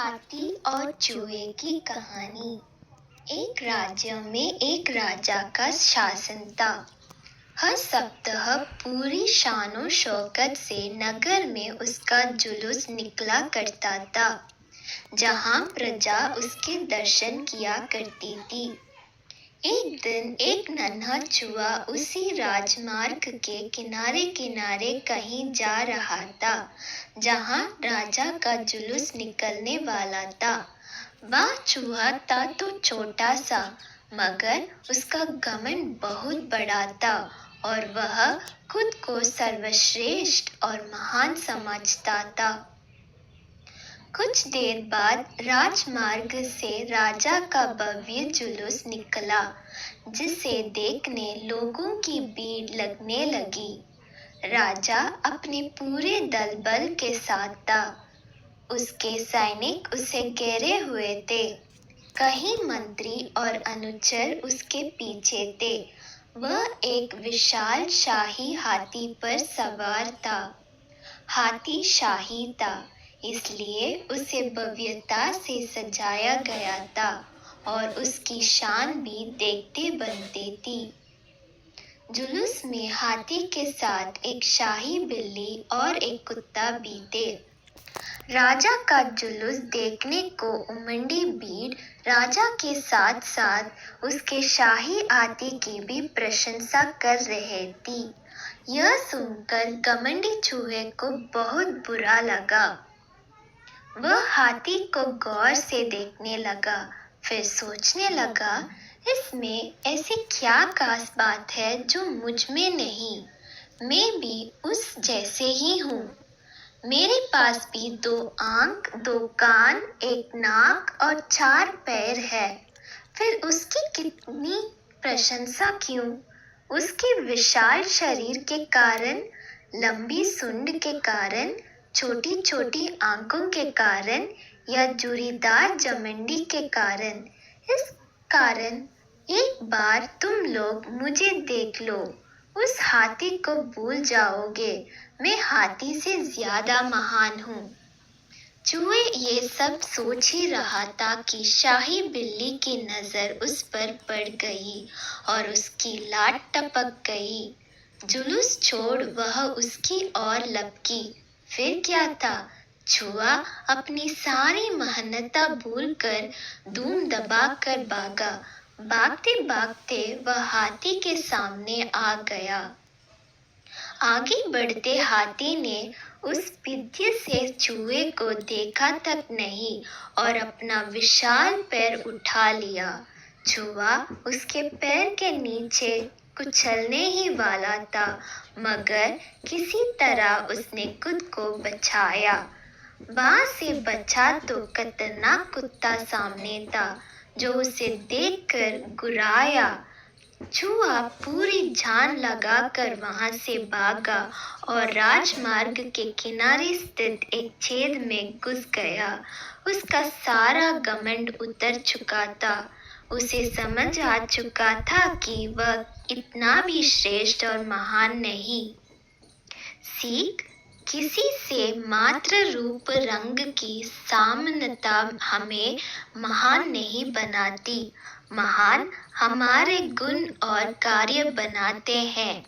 हाथी और चूहे की कहानी। एक राज्य में एक राजा का शासन था। हर सप्ताह पूरी शानो शौकत से नगर में उसका जुलूस निकला करता था, जहां प्रजा उसके दर्शन किया करती थी। एक दिन एक नन्हा चूहा उसी राजमार्ग के किनारे किनारे कहीं जा रहा था, जहां राजा का जुलूस निकलने वाला था। वह चूहा था तो छोटा सा, मगर उसका घमंड बहुत बड़ा था और वह खुद को सर्वश्रेष्ठ और महान समझता था। कुछ देर बाद राजमार्ग से राजा का भव्य जुलूस निकला, जिसे देखने लोगों की भीड़ लगने लगी। राजा अपने पूरे दल बल के साथ था। उसके सैनिक उसे घेरे हुए थे। कई मंत्री और अनुचर उसके पीछे थे। वह एक विशाल शाही हाथी पर सवार था। हाथी शाही था, इसलिए उसे भव्यता से सजाया गया था और उसकी शान भी देखते बनती थी। जुलूस में हाथी के साथ एक शाही बिल्ली और एक कुत्ता भी थे। राजा का जुलूस देखने को उमड़ी भीड़ राजा के साथ साथ उसके शाही हाथी की भी प्रशंसा कर रही थी। यह सुनकर घमंडी चूहे को बहुत बुरा लगा। वह हाथी को गौर से देखने लगा, फिर सोचने लगा, इसमें ऐसी क्या खास बात है जो मुझ में नहीं? मैं भी उस जैसे ही हूँ। मेरे पास भी 2 आंख, 2 कान, 1 नाक और 4 पैर है। फिर उसकी कितनी प्रशंसा क्यों? उसके विशाल शरीर के कारण, लंबी सूंड के कारण, छोटी छोटी आंखों के कारण या जुरीदार जमंडी के कारण? इस कारण एक बार तुम लोग मुझे देख लो, उस हाथी को भूल जाओगे। मैं हाथी से ज्यादा महान हूँ। चूहे ये सब सोच ही रहा था कि शाही बिल्ली की नजर उस पर पड़ गई और उसकी लात टपक गई। जुलूस छोड़ वह उसकी ओर लपकी। फिर क्या था? चूहा अपनी सारी मेहनत भूलकर धूम दबाकर भागा। भागते भागते वह हाथी के सामने आ गया। आगे बढ़ते हाथी ने उस विद्य से चूहे को देखा तक नहीं और अपना विशाल पैर उठा लिया। चूहा उसके पैर के नीचे कुचलने ही वाला था, मगर किसी तरह उसने खुद को बचाया। वहां से बचा तो खतरनाक कुत्ता सामने था, जो उसे देखकर गुर्राया। चूहा पूरी जान लगाकर वहां से भागा और राजमार्ग के किनारे स्थित एक छेद में घुस गया। उसका सारा घमंड उतर चुका था। उसे समझ आ चुका था कि वह इतना भी श्रेष्ठ और महान नहीं। सीख: किसी से मात्र रूप रंग की समानता हमें महान नहीं बनाती। महान हमारे गुण और कार्य बनाते हैं।